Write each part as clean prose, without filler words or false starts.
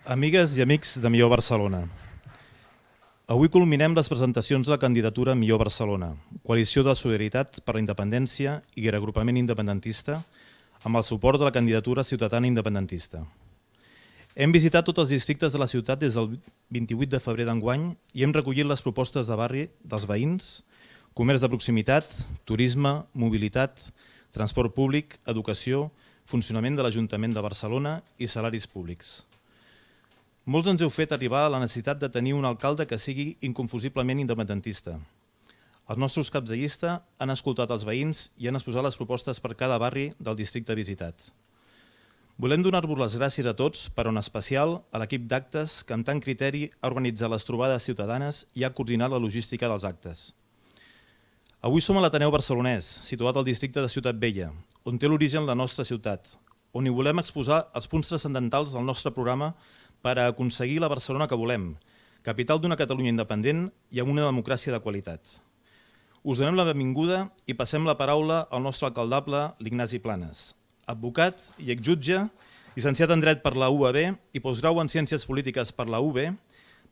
Amigues i amics de Millor Barcelona, avui culminem les presentacions de la candidatura Millor Barcelona, coalició de solidaritat per la independència i reagrupament independentista amb el suport de la candidatura ciutadana independentista. Hem visitat tots els districtes de la ciutat des del 28 de febrer d'enguany i hem recollit les propostes de barri dels veïns, comerç de proximitat, turisme, mobilitat, transport públic, educació, funcionament de l'Ajuntament de Barcelona i salaris públics. Molts ens heu fet arribar a la necessitat de tenir un alcalde que sigui inconfusiblement independentista. Els nostres caps de llista han escoltat els veïns i han exposat les propostes per cada barri del districte visitat. Volem donar-vos les gràcies a tots, però en especial a l'equip d'actes que amb tant criteri ha organitzat les trobades ciutadanes i ha coordinat la logística dels actes. Avui som a l'Ateneu Barcelonès, situat al districte de Ciutat Vella, on té l'origen la nostra ciutat, on hi volem exposar els punts transcendentals del nostre programa per a aconseguir la Barcelona que volem, capital d'una Catalunya independent i amb una democràcia de qualitat. Us donem la benvinguda i passem la paraula al nostre alcaldable, l'Ignasi Planes, advocat i exjutge, llicenciat en Dret per la UAB i postgrau en Ciències Polítiques per la UB,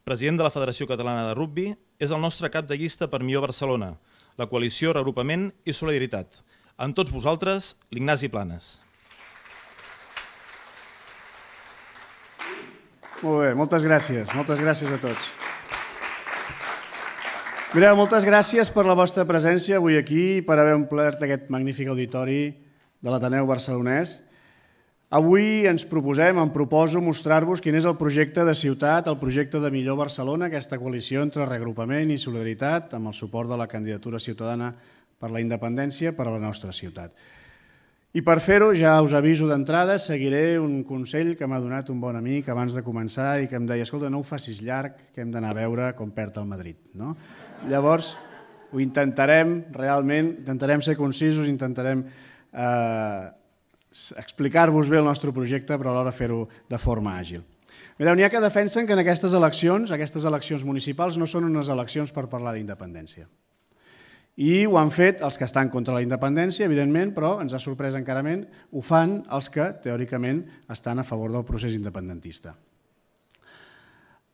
president de la Federació Catalana de Rugbi, és el nostre cap de llista per Millor Barcelona, la coalició Reagrupament i Solidaritat. Amb tots vosaltres, l'Ignasi Planes. Molt bé, moltes gràcies a tots. Mireu, moltes gràcies per la vostra presència avui aquí i per haver omplert aquest magnífic auditori de l'Ateneu Barcelonès. Avui em proposo mostrar-vos quin és el projecte de ciutat, el projecte de Millor Barcelona, aquesta coalició entre reagrupament i solidaritat amb el suport de la candidatura ciutadana per la independència per a la nostra ciutat. I per fer-ho, ja us aviso d'entrada, seguiré un consell que m'ha donat un bon amic abans de començar i que em deia, escolta, no ho facis llarg, que hem d'anar a veure com perd el Madrid. Llavors, ho intentarem realment, intentarem ser concisos, intentarem explicar-vos bé el nostre projecte, però alhora fer-ho de forma àgil. Mireu, n'hi ha que defensen que en aquestes eleccions municipals, no són unes eleccions per parlar d'independència. I ho han fet els que estan contra la independència, evidentment, però ens ha sorprès encarament, ho fan els que, teòricament, estan a favor del procés independentista.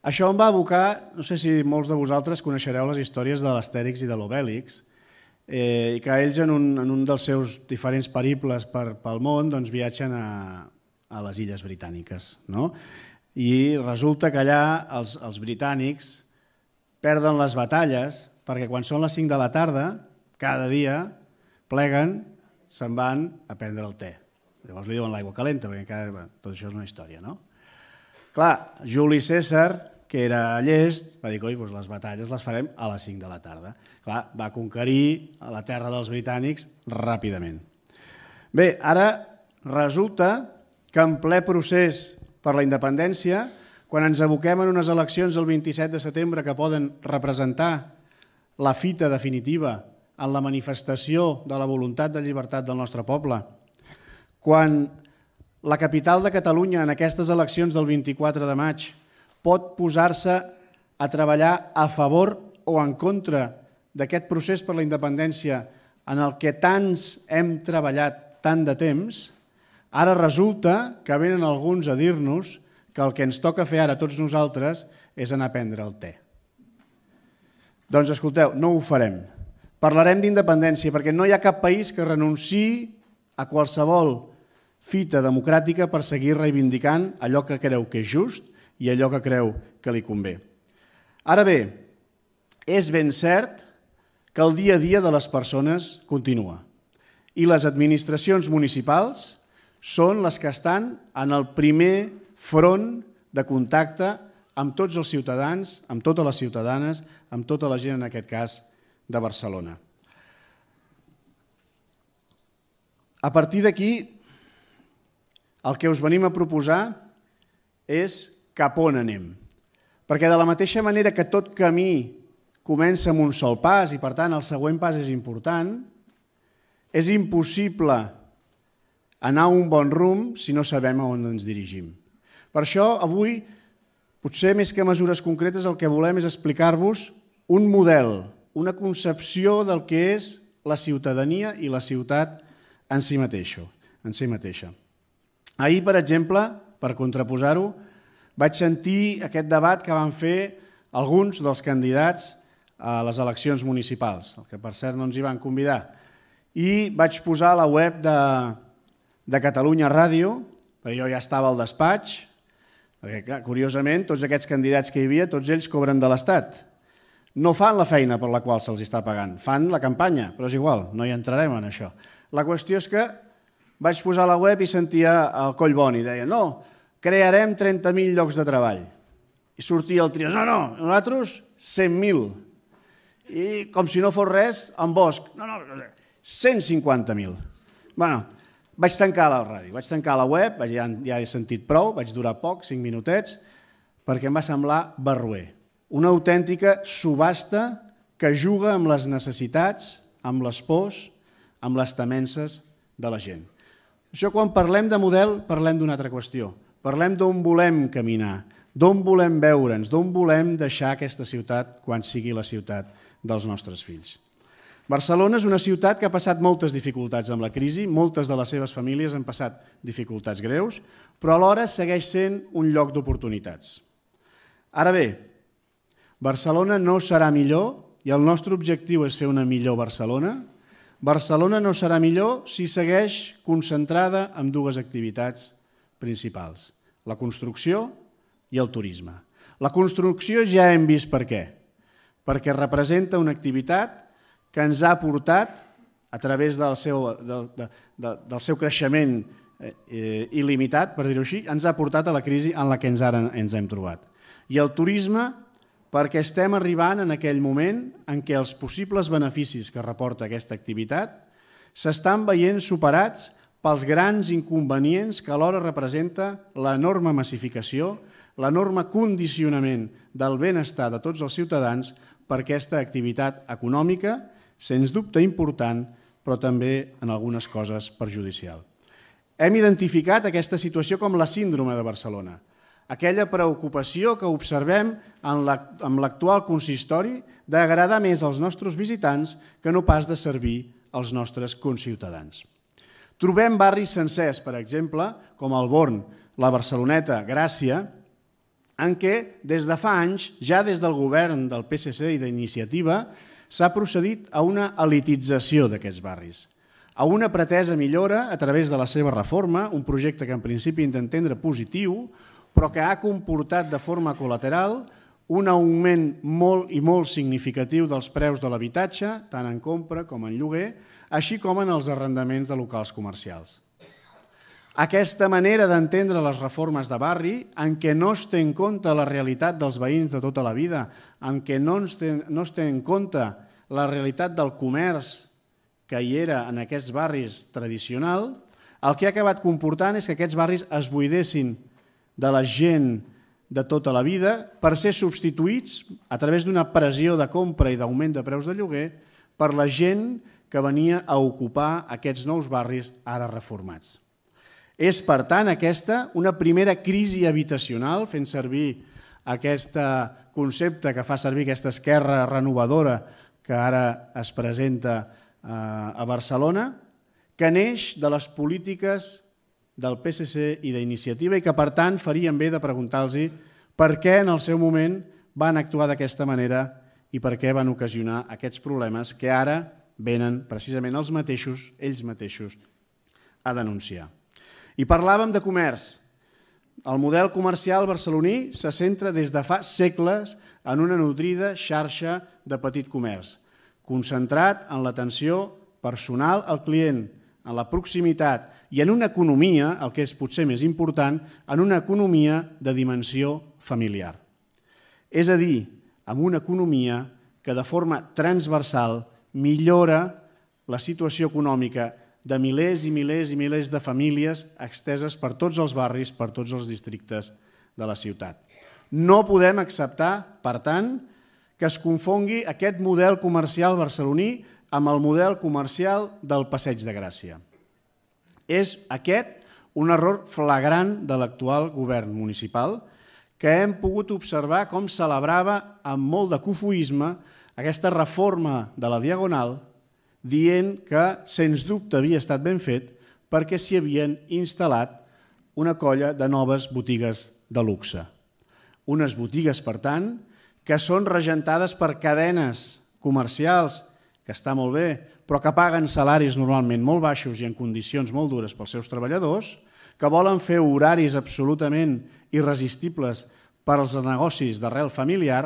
Això em va abocar, no sé si molts de vosaltres coneixereu les històries de l'Astèrix i de l'Obèlix, i que ells en un dels seus diferents periples pel món viatgen a les Illes Britàniques. I resulta que allà els britànics perden les batalles perquè quan són les 5 de la tarda, cada dia, pleguen, se'n van a prendre el te. Llavors li diuen l'aigua calenta, perquè tot això és una història, no? Clar, Juli Cèsar, que era llest, va dir que les batalles les farem a les 5 de la tarda. Clar, va conquerir la terra dels britànics ràpidament. Bé, ara resulta que en ple procés per la independència, quan ens aboquem en unes eleccions el 27 de setembre que poden representar la fita definitiva en la manifestació de la voluntat de llibertat del nostre poble, quan la capital de Catalunya en aquestes eleccions del 24 de maig pot posar-se a treballar a favor o en contra d'aquest procés per la independència en el que tants hem treballat tant de temps, ara resulta que venen alguns a dir-nos que el que ens toca fer ara a tots nosaltres és anar a prendre el te. Doncs escolteu, no ho farem. Parlarem d'independència perquè no hi ha cap país que renunciï a qualsevol fita democràtica per seguir reivindicant allò que creu que és just i allò que creu que li convé. Ara bé, és ben cert que el dia a dia de les persones continua i les administracions municipals són les que estan en el primer front de contacte amb tots els ciutadans, amb totes les ciutadanes, amb tota la gent, en aquest cas, de Barcelona. A partir d'aquí, el que us venim a proposar és cap on anem. Perquè de la mateixa manera que tot camí comença amb un sol pas i, per tant, el següent pas és important, és impossible anar a un bon rumb si no sabem a on ens dirigim. Per això, avui, potser més que mesures concretes, el que volem és explicar-vos un model, una concepció del que és la ciutadania i la ciutat en si mateixa. Ahir, per exemple, per contraposar-ho, vaig sentir aquest debat que van fer alguns dels candidats a les eleccions municipals, que per cert no ens hi van convidar, i vaig posar a la web de Catalunya Ràdio, perquè jo ja estava al despatx, perquè curiosament tots aquests candidats que hi havia, tots ells cobren de l'Estat. No fan la feina per la qual se'ls està pagant, fan la campanya, però és igual, no hi entrarem en això. La qüestió és que vaig posar a la web i sentia el Collboni, deia, no, crearem 30.000 llocs de treball. I sortia el Trias, no, nosaltres 100.000. I com si no fos res, en Bosch, no, 150.000. Bueno, vaig tancar la ràdio, vaig tancar la web, ja he sentit prou, vaig durar poc, 5 minutets, perquè em va semblar barroer. Una autèntica subhasta que juga amb les necessitats, amb les pors, amb les temences de la gent. Això quan parlem de model, parlem d'una altra qüestió. Parlem d'on volem caminar, d'on volem veure'ns, d'on volem deixar aquesta ciutat quan sigui la ciutat dels nostres fills. Barcelona és una ciutat que ha passat moltes dificultats amb la crisi, moltes de les seves famílies han passat dificultats greus, però alhora segueix sent un lloc d'oportunitats. Ara bé, Barcelona no serà millor, i el nostre objectiu és fer una millor Barcelona. Barcelona no serà millor si segueix concentrada en dues activitats principals, la construcció i el turisme. La construcció ja hem vist per què. Perquè representa una activitat que ens ha portat, a través del seu creixement il·limitat, per dir-ho així, ens ha portat a la crisi en la que ara ens hem trobat. I el turisme, perquè estem arribant en aquell moment en què els possibles beneficis que reporta aquesta activitat s'estan veient superats pels grans inconvenients que alhora representa l'enorme massificació, l'enorme condicionament del benestar de tots els ciutadans per aquesta activitat econòmica, sens dubte important, però també en algunes coses perjudicial. Hem identificat aquesta situació com la síndrome de Barcelona, aquella preocupació que observem amb l'actual consistori d'agradar més als nostres visitants que no pas de servir als nostres conciutadans. Trobem barris sencers, per exemple, com el Born, la Barceloneta, Gràcia, en què des de fa anys, ja des del govern del PSC i d'Iniciativa, s'ha procedit a una elitització d'aquests barris, a una pretesa millora a través de la seva reforma, un projecte que en principi hem d'entendre positiu, però que ha comportat de forma col·lateral un augment molt i molt significatiu dels preus de l'habitatge, tant en compra com en lloguer, així com en els arrendaments de locals comercials. Aquesta manera d'entendre les reformes de barri, en què no es té en compte la realitat dels veïns de tota la vida, en què no es té en compte la realitat del comerç que hi era en aquests barris tradicional, el que ha acabat comportant és que aquests barris es buidessin de la gent de tota la vida per ser substituïts a través d'una pressió de compra i d'augment de preus de lloguer per la gent que venia a ocupar aquests nous barris ara reformats. És, per tant, aquesta una primera crisi habitacional, fent servir aquest concepte que fa servir aquesta esquerra renovadora que ara es presenta a Barcelona, que neix de les polítiques del PSC i d'Iniciativa i que, per tant, farien bé de preguntar-los per què en el seu moment van actuar d'aquesta manera i per què van ocasionar aquests problemes que ara venen precisament ells mateixos a denunciar. I parlàvem de comerç. El model comercial barceloní se centra des de fa segles en una nutrida xarxa de petit comerç, concentrat en l'atenció personal al client, en la proximitat i en una economia, el que és potser més important, en una economia de dimensió familiar. És a dir, amb una economia que de forma transversal millora la situació econòmica de milers i milers i milers de famílies exteses per tots els barris, per tots els districtes de la ciutat. No podem acceptar, per tant, que es confongui aquest model comercial barceloní amb el model comercial del Passeig de Gràcia. És aquest un error flagrant de l'actual govern municipal que hem pogut observar com celebrava amb molt de cofoisme aquesta reforma de la Diagonal dient que, sens dubte, havia estat ben fet perquè s'hi havien instal·lat una colla de noves botigues de luxe. Unes botigues, per tant, que són regentades per cadenes comercials, que està molt bé, però que paguen salaris normalment molt baixos i en condicions molt dures pels seus treballadors, que volen fer horaris absolutament irresistibles per als negocis d'arrel familiar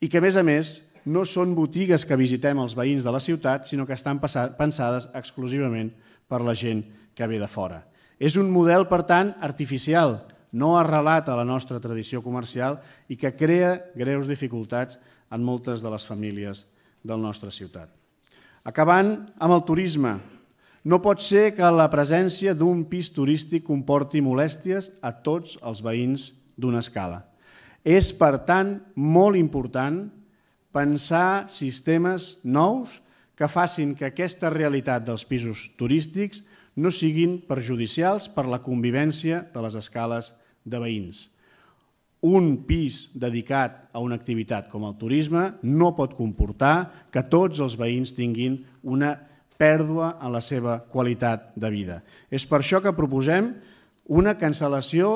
i que, a més, no són botigues que visitem els veïns de la ciutat, sinó que estan pensades exclusivament per la gent que ve de fora. És un model, per tant, artificial, no arrelat a la nostra tradició comercial i que crea greus dificultats en moltes de les famílies de la nostra ciutat. Acabant amb el turisme, no pot ser que la presència d'un pis turístic comporti molèsties a tots els veïns d'una escala. És, per tant, molt important pensar sistemes nous que facin que aquesta realitat dels pisos turístics no siguin perjudicials per la convivència de les escales de veïns. Un pis dedicat a una activitat com el turisme no pot comportar que tots els veïns tinguin una pèrdua en la seva qualitat de vida. És per això que proposem una cancel·lació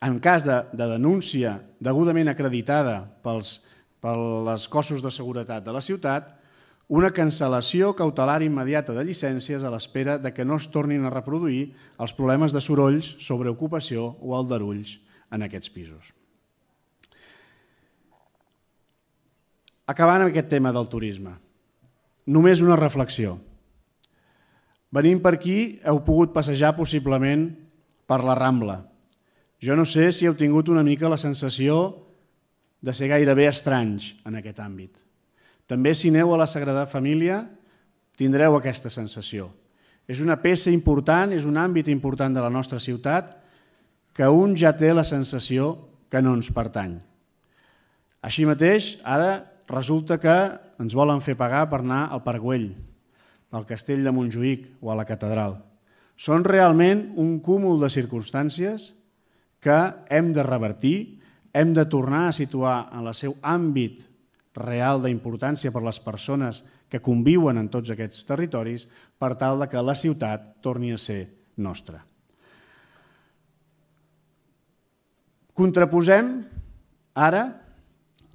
en cas de denúncia degudament acreditada pels cossos de seguretat de la ciutat, una cancel·lació cautelar immediata de llicències a l'espera que no es tornin a reproduir els problemes de sorolls, sobreocupació o aldarulls en aquests pisos. Acabant amb aquest tema del turisme, només una reflexió. Venint per aquí heu pogut passejar possiblement per la Rambla. Jo no sé si heu tingut una mica la sensació de ser gairebé estranys en aquest àmbit. També si aneu a la Sagrada Família tindreu aquesta sensació. És una peça important, és un àmbit important de la nostra ciutat que un ja té la sensació que no ens pertany. Així mateix, ara resulta que ens volen fer pagar per anar al Parc Güell, al Castell de Montjuïc o a la Catedral. Són realment un cúmul de circumstàncies que hem de revertir, hem de tornar a situar en el seu àmbit real d'importància per a les persones que conviuen en tots aquests territoris per tal que la ciutat torni a ser nostra. Contraposem ara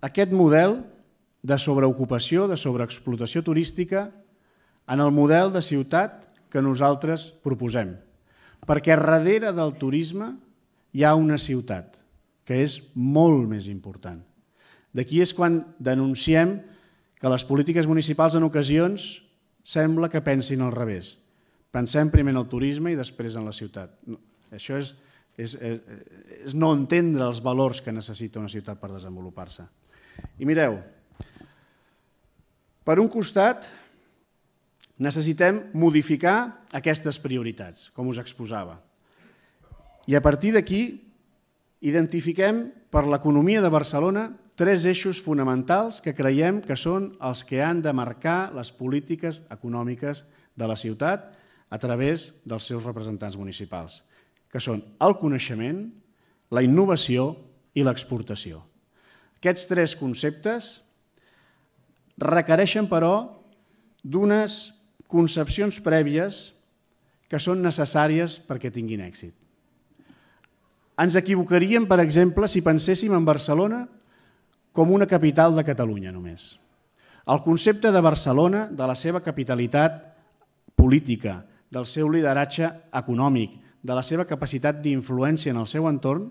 aquest model de sobreocupació, de sobreexplotació turística en el model de ciutat que nosaltres proposem. Perquè darrere del turisme hi ha una ciutat que és molt més important. D'aquí és quan denunciem que les polítiques municipals en ocasions sembla que pensin al revés. Pensem primer en el turisme i després en la ciutat. Això és no entendre els valors que necessita una ciutat per desenvolupar-se. I mireu, per un costat necessitem modificar aquestes prioritats, com us exposava. I a partir d'aquí identifiquem per l'economia de Barcelona 3 eixos fonamentals que creiem que són els que han de marcar les polítiques econòmiques de la ciutat a través dels seus representants municipals, que són el coneixement, la innovació i l'exportació. Aquests 3 conceptes requereixen, però, d'unes concepcions prèvies que són necessàries perquè tinguin èxit. Ens equivocaríem, per exemple, si penséssim en Barcelona com una capital de Catalunya només. El concepte de Barcelona, de la seva capitalitat política, del seu lideratge econòmic, de la seva capacitat d'influència en el seu entorn,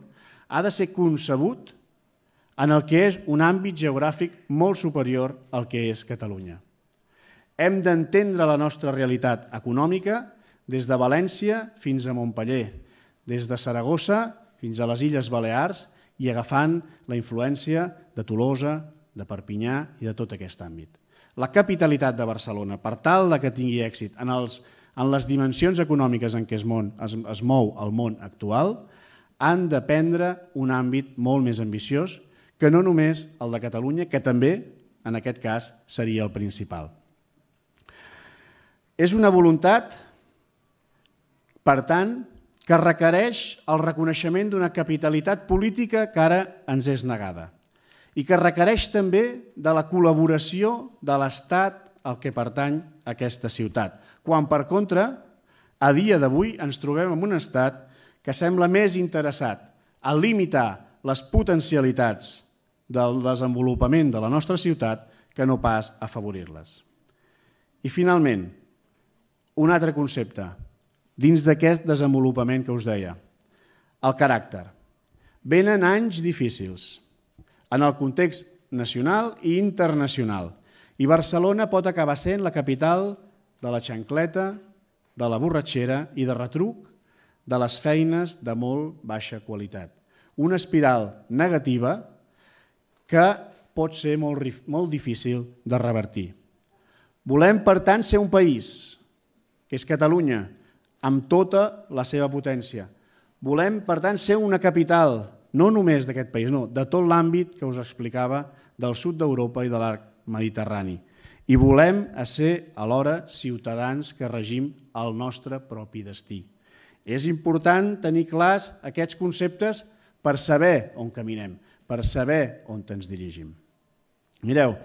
ha de ser concebut en el que és un àmbit geogràfic molt superior al que és Catalunya. Hem d'entendre la nostra realitat econòmica des de València fins a Montpeller, des de Saragossa fins a les Illes Balears i agafant la influència de Tolosa, de Perpinyà i de tot aquest àmbit. La capitalitat de Barcelona, per tal que tingui èxit en les dimensions econòmiques en què es mou el món actual, han de prendre un àmbit molt més ambiciós que no només el de Catalunya, que també, en aquest cas, seria el principal. És una voluntat, per tant, que requereix el reconeixement d'una capitalitat política que ara ens és negada i que requereix també de la col·laboració de l'Estat al que pertany aquesta ciutat, quan, per contra, a dia d'avui ens trobem en un estat que sembla més interessat a limitar les potencialitats del desenvolupament de la nostra ciutat que no pas afavorir-les. I finalment, un altre concepte, dins d'aquest desenvolupament que us deia, el caràcter. Venen anys difícils en el context nacional i internacional i Barcelona pot acabar sent la capital de la xancleta, de la borratxera i de retruc de les feines de molt baixa qualitat. Una espiral negativa que pot ser molt difícil de revertir. Volem, per tant, ser un país, que és Catalunya, amb tota la seva potència. Volem, per tant, ser una capital, no només d'aquest país, no, de tot l'àmbit que us explicava del sud d'Europa i de l'arc mediterrani. I volem ser, alhora, ciutadans que regim el nostre propi destí. És important tenir clars aquests conceptes per saber on caminem, per saber on ens dirigim. Mireu,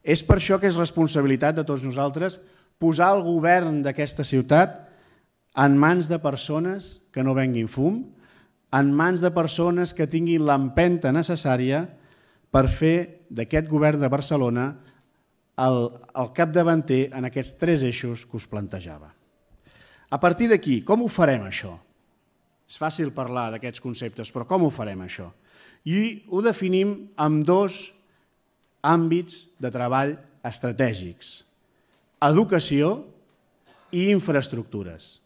és per això que és responsabilitat de tots nosaltres posar el govern d'aquesta ciutat en mans de persones que no venguin fum, en mans de persones que tinguin l'empenta necessària per fer d'aquest govern de Barcelona el capdavanter en aquests 3 eixos que us plantejava. A partir d'aquí, com ho farem això? És fàcil parlar d'aquests conceptes, però com ho farem això? I ho definim amb 2 àmbits de treball estratègics: educació i infraestructures.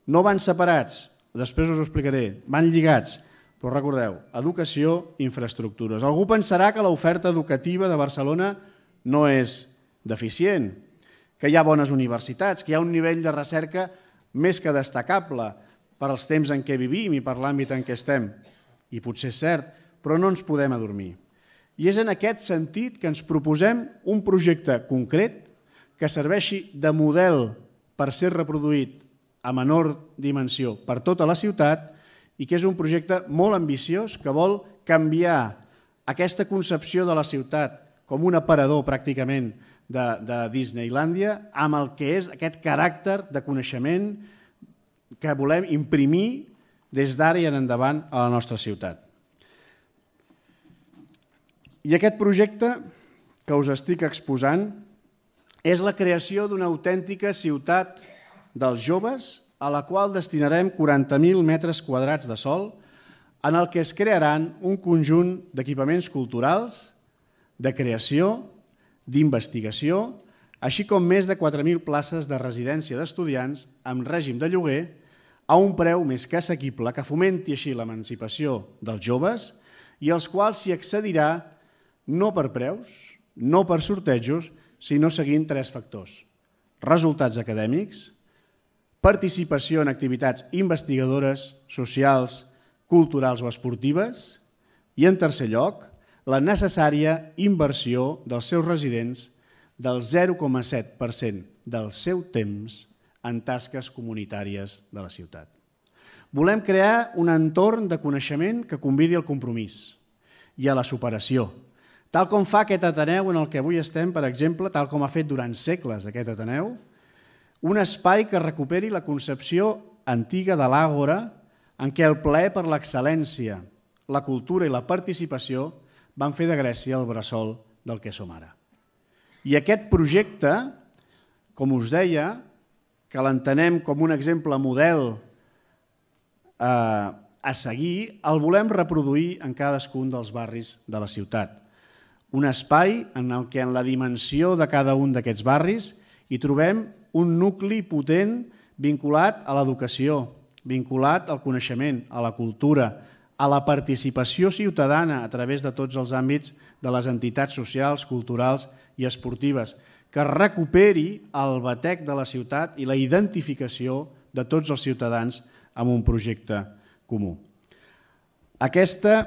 No van separats, després us ho explicaré, van lligats, però recordeu, educació i infraestructures. Algú pensarà que l'oferta educativa de Barcelona no és deficient, que hi ha bones universitats, que hi ha un nivell de recerca més que destacable per als temps en què vivim i per l'àmbit en què estem. I potser és cert, però no ens podem adormir. I és en aquest sentit que ens proposem un projecte concret que serveixi de model per ser reproduït a menor dimensió per tota la ciutat i que és un projecte molt ambiciós que vol canviar aquesta concepció de la ciutat com un aparador pràcticament de Disneylàndia amb el que és aquest caràcter de coneixement que volem imprimir des d'ara i en endavant a la nostra ciutat. I aquest projecte que us estic exposant és la creació d'una autèntica ciutat dels joves a la qual destinarem 40.000 metres quadrats de sòl en el que es crearan un conjunt d'equipaments culturals, de creació, d'investigació, així com més de 4.000 places de residència d'estudiants amb règim de lloguer a un preu més que assequible que fomenti així l'emancipació dels joves i als quals s'hi accedirà no per preus, no per sortejos, sinó seguint 3 factors: resultats acadèmics, participació en activitats investigadores, socials, culturals o esportives i, en tercer lloc, la necessària inversió dels seus residents del 0,7% del seu temps en tasques comunitàries de la ciutat. Volem crear un entorn de coneixement que convidi al compromís i a la superació, tal com fa aquest Ateneu en el que avui estem, per exemple, tal com ha fet durant segles aquest Ateneu, un espai que recuperi la concepció antiga de l'àgora en què el plaer per l'excel·lència, la cultura i la participació van fer de Grècia el bressol del que som ara. I aquest projecte, com us deia, que l'entenem com un exemple model a seguir, el volem reproduir en cadascun dels barris de la ciutat. Un espai en el que en la dimensió de cada un d'aquests barris hi trobem un nucli potent vinculat a l'educació, vinculat al coneixement, a la cultura, a la participació ciutadana a través de tots els àmbits de les entitats socials, culturals i esportives, que recuperi el batec de la ciutat i la identificació de tots els ciutadans amb un projecte comú. Aquesta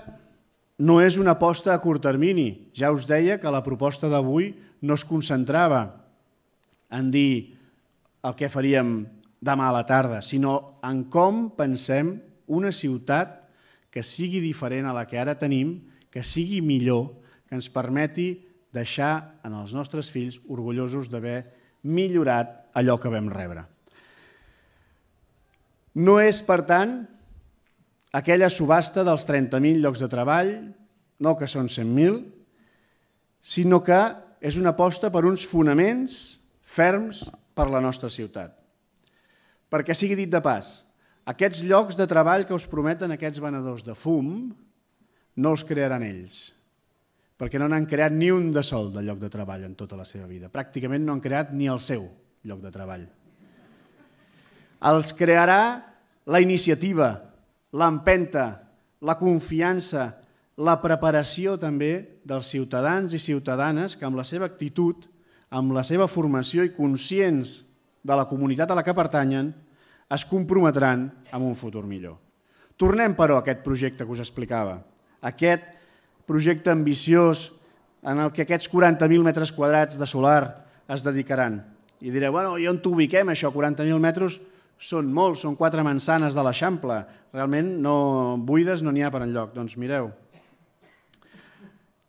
no és una aposta a curt termini. Ja us deia que la proposta d'avui no es concentrava en dir el que faríem demà a la tarda, sinó en com pensem una ciutat que sigui diferent a la que ara tenim, que sigui millor, que ens permeti deixar en els nostres fills orgullosos d'haver millorat allò que vam rebre. No és, per tant, aquella subhasta dels 30.000 llocs de treball, no que són 100.000, sinó que és una aposta per uns fonaments ferms per la nostra ciutat. Perquè sigui dit de pas, aquests llocs de treball que us prometen aquests venedors de fum no els crearan ells, perquè no n'han creat ni un de sol de lloc de treball en tota la seva vida. Pràcticament no han creat ni el seu lloc de treball. Els crearà la iniciativa, l'empenta, la confiança, la preparació també dels ciutadans i ciutadanes que amb la seva actitud, amb la seva formació i conscients de la comunitat a la que pertanyen, es comprometran amb un futur millor. Tornem, però, a aquest projecte que us explicava, aquest projecte ambiciós en el que aquests 40.000 metres quadrats de solar es dedicaran. I direu, bueno, i on t'ubiquem això? 40.000 metres són molts, són 4 mansanes de l'Eixample. Realment buides no n'hi ha per enlloc. Doncs mireu,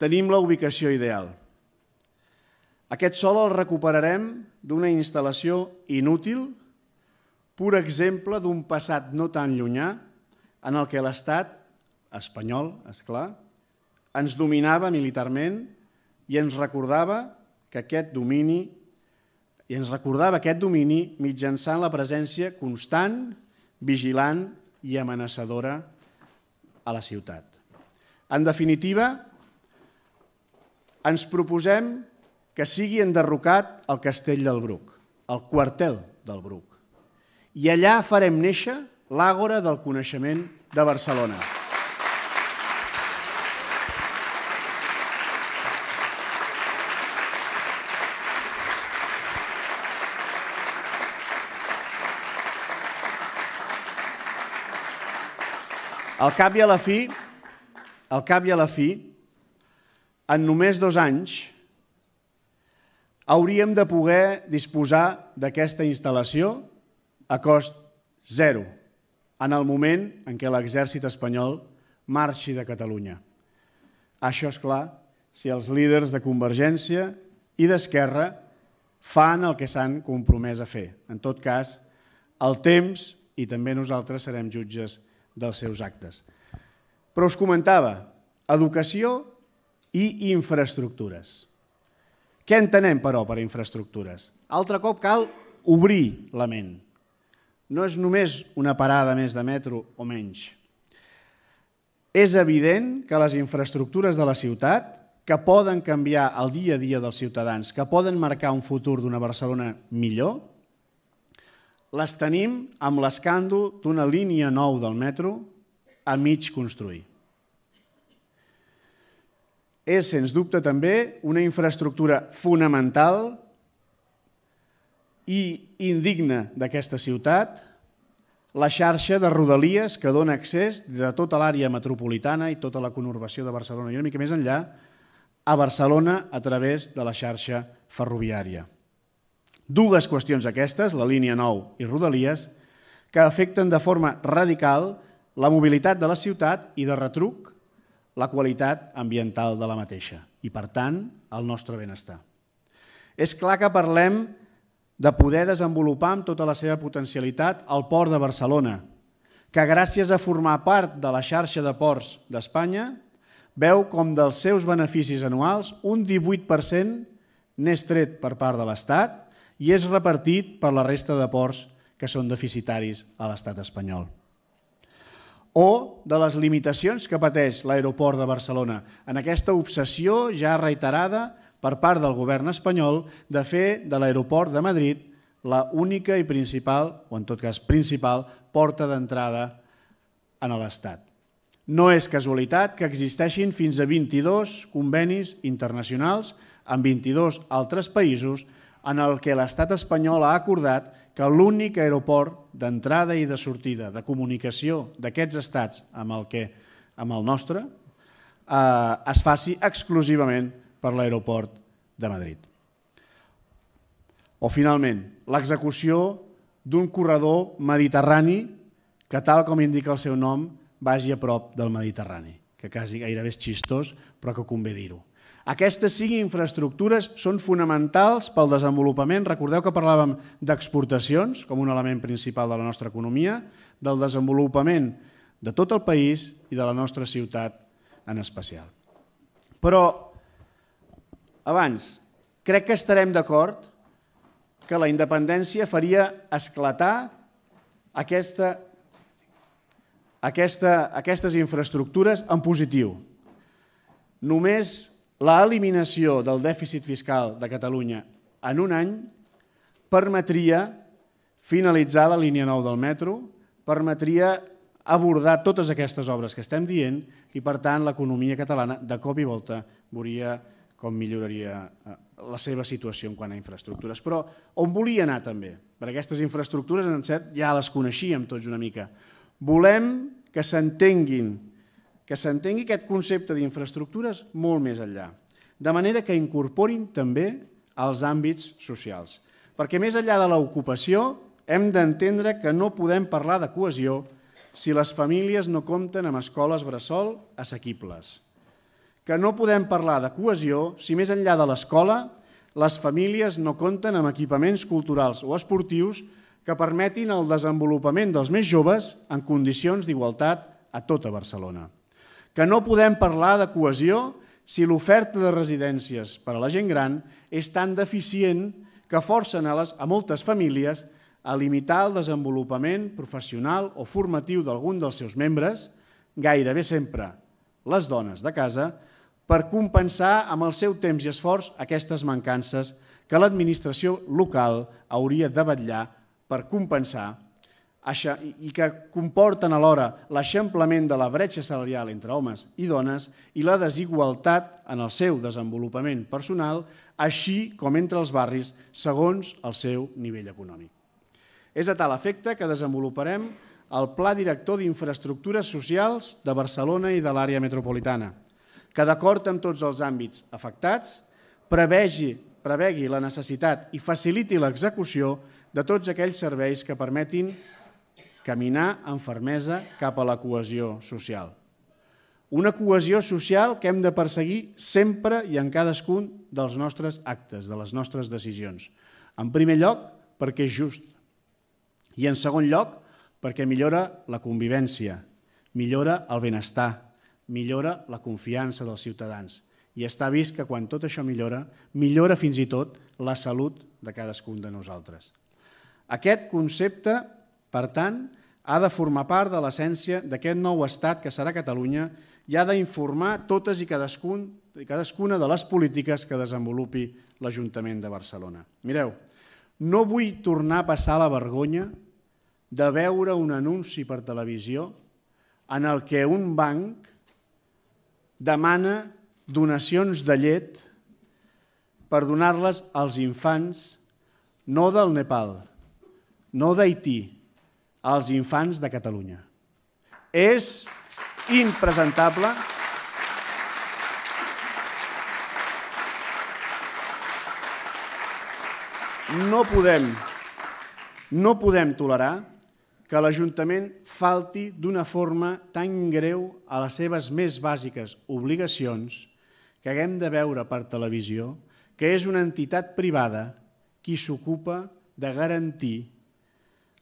tenim la ubicació ideal. Aquest sòl el recuperarem d'una instal·lació inútil, pur exemple d'un passat no tan llunyà en el que l'Estat espanyol, esclar, ens dominava militarment i ens recordava aquest domini mitjançant la presència constant, vigilant i amenaçadora a la ciutat. En definitiva, ens proposem que sigui enderrocat el castell del Bruc, el quartel del Bruc, i allà farem néixer l'Àgora del Coneixement de Barcelona. Al cap i a la fi, en només 2 anys, hauríem de poder disposar d'aquesta instal·lació a cost zero, en el moment en què l'exèrcit espanyol marxi de Catalunya. Això és clar si els líders de Convergència i d'Esquerra fan el que s'han compromès a fer. En tot cas, el temps i també nosaltres serem jutges dels seus actes. Però us comentava, educació i infraestructures. Què entenem, però, per infraestructures? Altre cop cal obrir la ment. No és només una parada més de metro o menys. És evident que les infraestructures de la ciutat, que poden canviar el dia a dia dels ciutadans, que poden marcar un futur d'una Barcelona millor, les tenim amb l'escàndol d'una línia 9 del metro a mig construir. És, sens dubte, també una infraestructura fonamental i indigna d'aquesta ciutat, la xarxa de rodalies que dona accés de tota l'àrea metropolitana i tota la conurbació de Barcelona i una mica més enllà a Barcelona a través de la xarxa ferroviària. 2 qüestions aquestes, la línia 9 i rodalies, que afecten de forma radical la mobilitat de la ciutat i de retruc la qualitat ambiental de la mateixa i, per tant, el nostre benestar. És clar que parlem de poder desenvolupar amb tota la seva potencialitat el port de Barcelona, que gràcies a formar part de la xarxa de ports d'Espanya veu com dels seus beneficis anuals un 18% n'és tret per part de l'Estat i és repartit per la resta de ports que són deficitaris a l'Estat espanyol. O de les limitacions que pateix l'aeroport de Barcelona en aquesta obsessió ja reiterada per part del govern espanyol de fer de l'aeroport de Madrid la única i principal, o en tot cas principal, porta d'entrada en l'Estat. No és casualitat que existeixin fins a 22 convenis internacionals amb 22 altres països en el que l'Estat espanyol ha acordat que l'únic aeroport d'entrada i de sortida de comunicació d'aquests estats amb el nostre es faci exclusivament per l'aeroport de Madrid. O, finalment, l'execució d'un corredor mediterrani que, tal com indica el seu nom, vagi a prop del Mediterrani, que quasi gairebé és xistós, però que convé dir-ho. Aquestes 5 infraestructures són fonamentals pel desenvolupament. Recordeu que parlàvem d'exportacions com un element principal de la nostra economia, del desenvolupament de tot el país i de la nostra ciutat en especial. Però, abans, crec que estarem d'acord que la independència faria esclatar aquestes infraestructures en positiu. Només l'eliminació del dèficit fiscal de Catalunya en un any permetria finalitzar la línia 9 del metro, permetria abordar totes aquestes obres que estem dient i, per tant, l'economia catalana de cop i volta veuria com milloraria la seva situació en quant a infraestructures. Però on volia anar també? Per aquestes infraestructures, en cert, ja les coneixíem tots una mica. Volem que s'entengui aquest concepte d'infraestructures molt més enllà, de manera que incorporin també els àmbits socials. Perquè més enllà de l'ocupació hem d'entendre que no podem parlar de cohesió si les famílies no compten amb escoles bressol assequibles. Que no podem parlar de cohesió si més enllà de l'escola les famílies no compten amb equipaments culturals o esportius que permetin el desenvolupament dels més joves en condicions d'igualtat a tota Barcelona. Que no podem parlar de cohesió si l'oferta de residències per a la gent gran és tan deficient que forcen a moltes famílies a limitar el desenvolupament professional o formatiu d'algun dels seus membres, gairebé sempre les dones de casa, per compensar amb el seu temps i esforç aquestes mancances que l'administració local hauria de vetllar per compensar i que comporten alhora l'eixamplament de la bretxa salarial entre homes i dones i la desigualtat en el seu desenvolupament personal, així com entre els barris segons el seu nivell econòmic. És a tal efecte que desenvoluparem el Pla Director d'Infraestructures Socials de Barcelona i de l'àrea metropolitana, que d'acord amb tots els àmbits afectats prevegi la necessitat i faciliti l'execució de tots aquells serveis que permetin caminar amb fermesa cap a la cohesió social. Una cohesió social que hem de perseguir sempre i en cadascun dels nostres actes, de les nostres decisions. En primer lloc, perquè és just. I en segon lloc, perquè millora la convivència, millora el benestar, millora la confiança dels ciutadans. I està vist que quan tot això millora fins i tot la salut de cadascun de nosaltres. Aquest concepte, per tant, ha de formar part de l'essència d'aquest nou estat que serà Catalunya i ha d'informar totes i cadascuna de les polítiques que desenvolupi l'Ajuntament de Barcelona. Mireu, no vull tornar a passar la vergonya de veure un anunci per televisió en el que un banc demana donacions de llet per donar-les als infants no del Nepal, no d'Haití, als infants de Catalunya. És impresentable. No podem tolerar que l'Ajuntament falti d'una forma tan greu a les seves més bàsiques obligacions que haguem de veure per televisió que és una entitat privada qui s'ocupa de garantir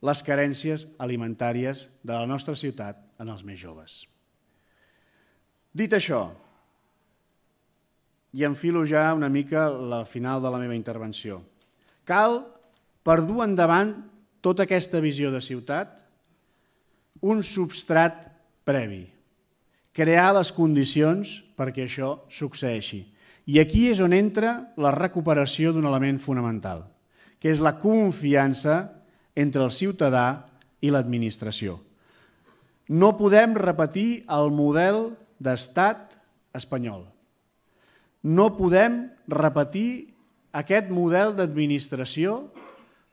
les carències alimentàries de la nostra ciutat en els més joves. Dit això, i enfilo ja una mica al final de la meva intervenció, cal, per dur endavant tota aquesta visió de ciutat, un substrat previ, crear les condicions perquè això succeeixi. I aquí és on entra la recuperació d'un element fonamental, que és la confiança entre el ciutadà i l'administració. No podem repetir el model d'estat espanyol. No podem repetir aquest model d'administració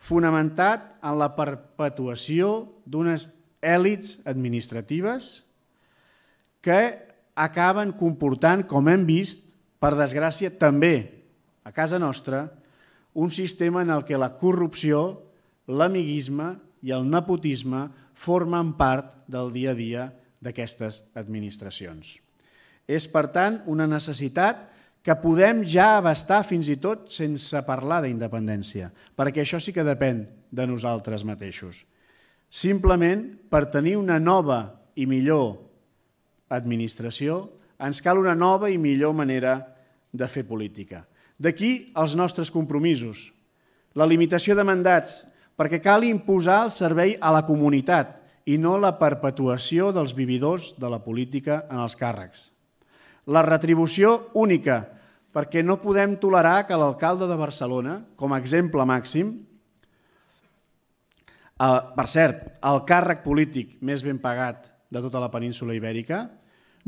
fonamentat en la perpetuació d'unes èlits administratives que acaben comportant, com hem vist, per desgràcia també a casa nostra, un sistema en què la corrupció, l'amiguisme i el nepotisme formen part del dia a dia d'aquestes administracions. És, per tant, una necessitat que podem ja abastar fins i tot sense parlar d'independència, perquè això sí que depèn de nosaltres mateixos. Simplement per tenir una nova i millor administració, ens cal una nova i millor manera de fer política. D'aquí els nostres compromisos. La limitació de mandats, perquè cal imposar el servei a la comunitat i no la perpetuació dels vividors de la política en els càrrecs. La retribució única, perquè no podem tolerar que l'alcalde de Barcelona, com a exemple màxim, per cert, el càrrec polític més ben pagat de tota la península ibèrica,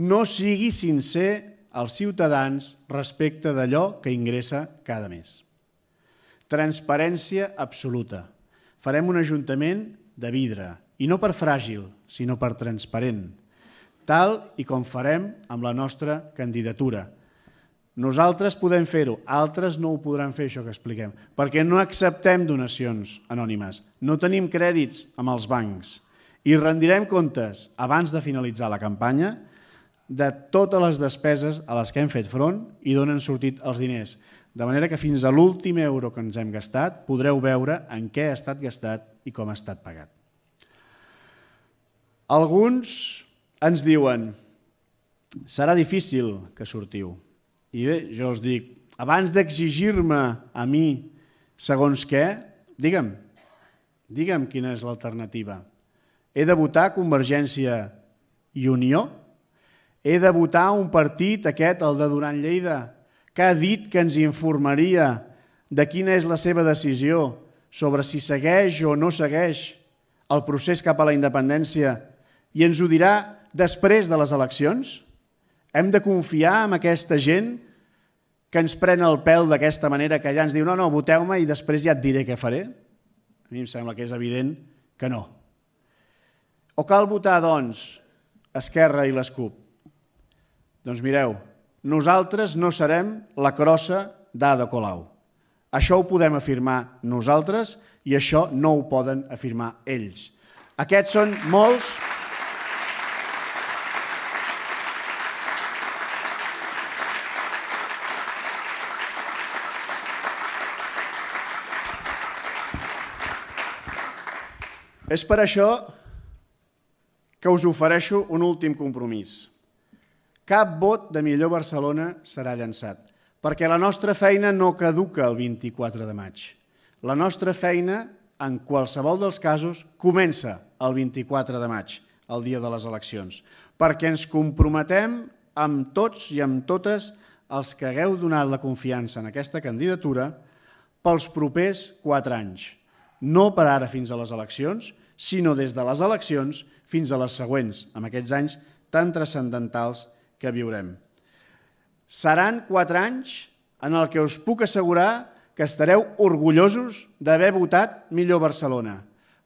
no sigui sincer als ciutadans respecte d'allò que ingressa cada mes. Transparència absoluta. Farem un ajuntament de vidre, i no per fràgil, sinó per transparent, tal i com farem amb la nostra candidatura. Nosaltres podem fer-ho, altres no ho podran fer, això que expliquem, perquè no acceptem donacions anònimes, no tenim crèdits amb els bancs i rendirem comptes abans de finalitzar la campanya de totes les despeses a les que hem fet front i d'on han sortit els diners. De manera que fins a l'últim euro que ens hem gastat podreu veure en què ha estat gastat i com ha estat pagat. Alguns ens diuen serà difícil que sortiu. I bé, jo us dic, abans d'exigir-me a mi segons què, digue'm quina és l'alternativa. He de votar Convergència i Unió? He de votar un partit, aquest, el de Duran Lleida, que ha dit que ens informaria de quina és la seva decisió sobre si segueix o no segueix el procés cap a la independència i ens ho dirà després de les eleccions? Hem de confiar en aquesta gent que ens pren el pèl d'aquesta manera, que ja ens diu no, voteu-me i després ja et diré què faré? A mi em sembla que és evident que no. O cal votar, doncs, Esquerra i les CUP? Doncs mireu, nosaltres no serem la crossa d'Ada Colau. Això ho podem afirmar nosaltres i això no ho poden afirmar ells. Aquests són molts... És per això que us ofereixo un últim compromís. Cap vot de Millor Barcelona serà llançat, perquè la nostra feina no caduca el 24 de maig. La nostra feina, en qualsevol dels casos, comença el 24 de maig, el dia de les eleccions, perquè ens comprometem amb tots i amb totes els que hagueu donat la confiança en aquesta candidatura pels propers 4 anys. No per ara fins a les eleccions, sinó des de les eleccions fins a les següents, amb aquests anys tan transcendentals que viurem. Seran 4 anys en el que us puc assegurar que estareu orgullosos d'haver votat Millor Barcelona,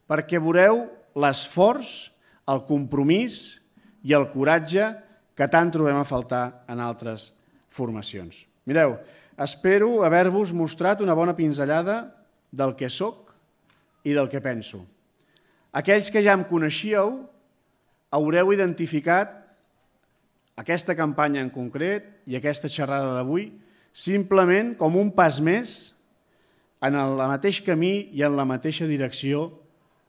perquè veureu l'esforç, el compromís i el coratge que tant trobem a faltar en altres formacions. Mireu, espero haver-vos mostrat una bona pinzellada del que soc i del que penso. Aquells que ja em coneixíeu haureu identificat aquesta campanya en concret i aquesta xerrada d'avui simplement com un pas més en el mateix camí i en la mateixa direcció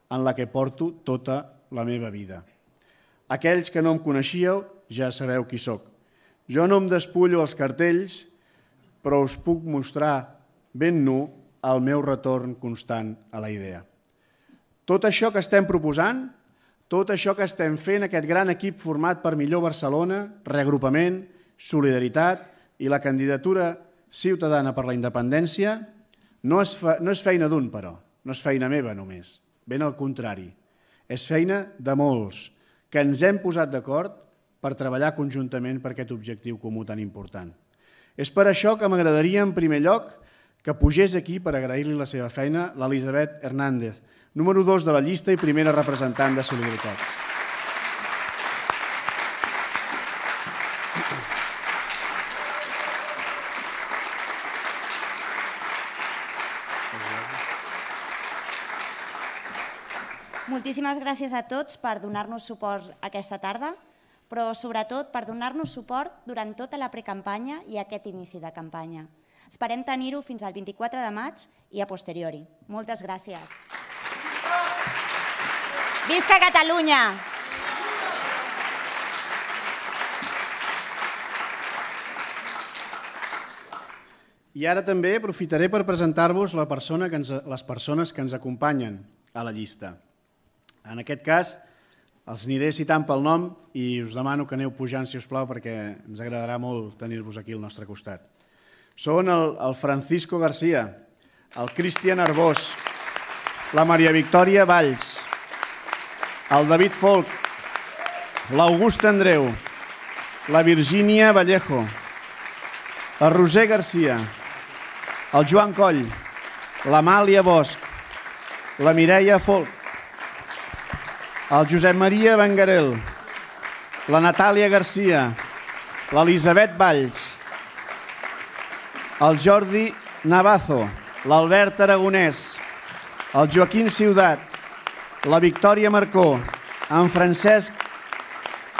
en la que porto tota la meva vida. Aquells que no em coneixíeu ja sabeu qui sóc. Jo no em despullo els cartells, però us puc mostrar ben nu el meu retorn constant a la idea. Tot això que estem proposant, tot això que estem fent, aquest gran equip format per Millor Barcelona, Reagrupament, Solidaritat i la candidatura ciutadana per la independència, no és feina d'un, però, no és feina meva només, ben al contrari. És feina de molts que ens hem posat d'acord per treballar conjuntament per aquest objectiu comú tan important. És per això que m'agradaria, en primer lloc, que pugés aquí per agrair-li la seva feina l'Elisabet Hernández, número 2 de la llista i primera representant de Solidaritat. Moltíssimes gràcies a tots per donar-nos suport aquesta tarda, però sobretot per donar-nos suport durant tota la precampanya i aquest inici de campanya. Esperem tenir-ho fins al 24 de maig i a posteriori. Moltes gràcies. Visca Catalunya! I ara també aprofitaré per presentar-vos les persones que ens acompanyen a la llista. En aquest cas, els aniré citant pel nom i us demano que aneu pujant, si us plau, perquè ens agradarà molt tenir-vos aquí al nostre costat. Són el Francisco García, el Cristian Arbós, la Maria Victòria Valls, el David Folk, l'August Andreu, la Virgínia Vallejo, la Roser García, el Joan Coll, l'Amàlia Bosch, la Mireia Folk, el Josep Maria Benguerel, la Natàlia García, l'Elisabet Valls, el Jordi Navazo, l'Albert Aragonès, el Joaquín Ciudat, la Victòria Marcó, en Francesc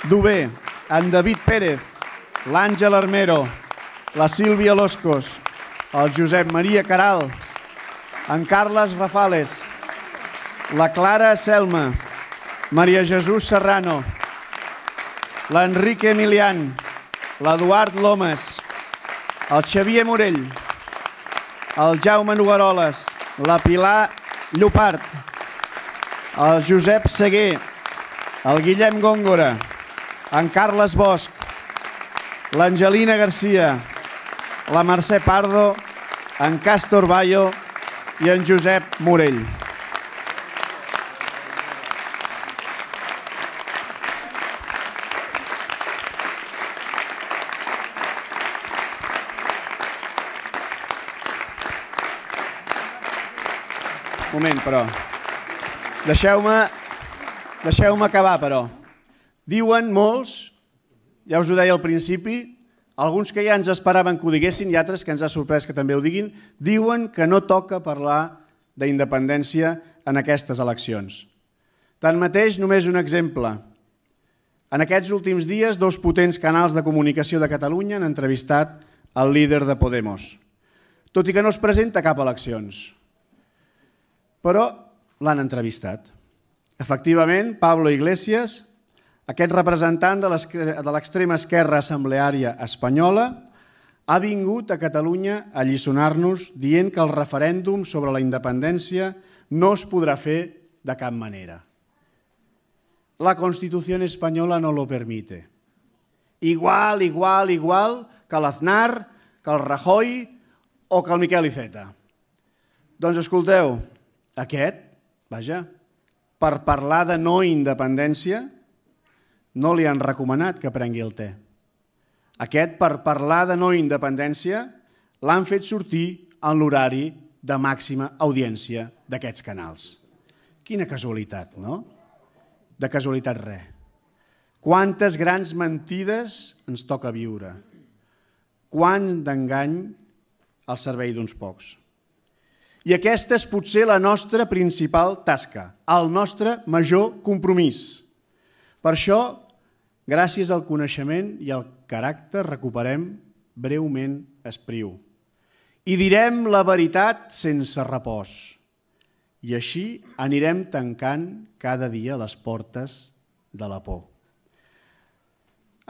Dubé, en David Pérez, l'Àngel Armero, la Sílvia Loscos, el Josep Maria Caral, en Carles Rafales, la Clara Selma, Maria Jesús Serrano, l'Enrique Emilián, l'Eduard Lomas, el Xavier Morell, el Jaume Nogueroles, la Pilar Llopart, el Josep Seguer, el Guillem Góngora, en Carles Bosch, l'Angelina Garcia, la Mercè Pardo, en Càstor Bayo i en Josep Morell. Un moment, però. Deixeu-me acabar, però. Diuen molts, ja us ho deia al principi, alguns que ja ens esperaven que ho diguessin i altres que ens ha sorprès que també ho diguin, diuen que no toca parlar d'independència en aquestes eleccions. Tanmateix, només un exemple. En aquests últims dies, 2 potents canals de comunicació de Catalunya han entrevistat el líder de Podemos, tot i que no es presenta cap eleccions. Però l'han entrevistat. Efectivament, Pablo Iglesias, aquest representant de l'extrema esquerra assembleària espanyola, ha vingut a Catalunya a alliçonar-nos dient que el referèndum sobre la independència no es podrà fer de cap manera. La Constitución española no lo permite. Igual que l'Aznar, que el Rajoy o que el Miquel Iceta. Doncs escolteu, aquest, per parlar de no independència, no li han recomanat que prengui el te. Aquest, per parlar de no independència, l'han fet sortir en l'horari de màxima audiència d'aquests canals. Quina casualitat, no? De casualitat res. Quantes grans mentides ens toca viure. Quant d'engany al servei d'uns pocs. I aquesta és potser la nostra principal tasca, el nostre major compromís. Per això, gràcies al coneixement i al caràcter, recuperem breument Espriu. I direm la veritat sense repòs. I així anirem tancant cada dia les portes de la por.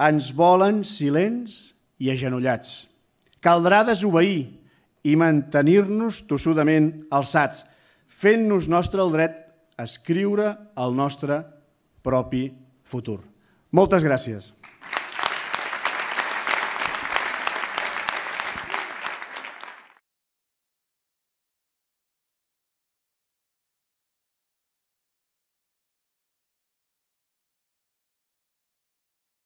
Ens volen silents i agenollats. Caldrà desobeir i mantenir-nos tossudament alçats, fent-nos nostre el dret a escriure el nostre propi futur. Moltes gràcies.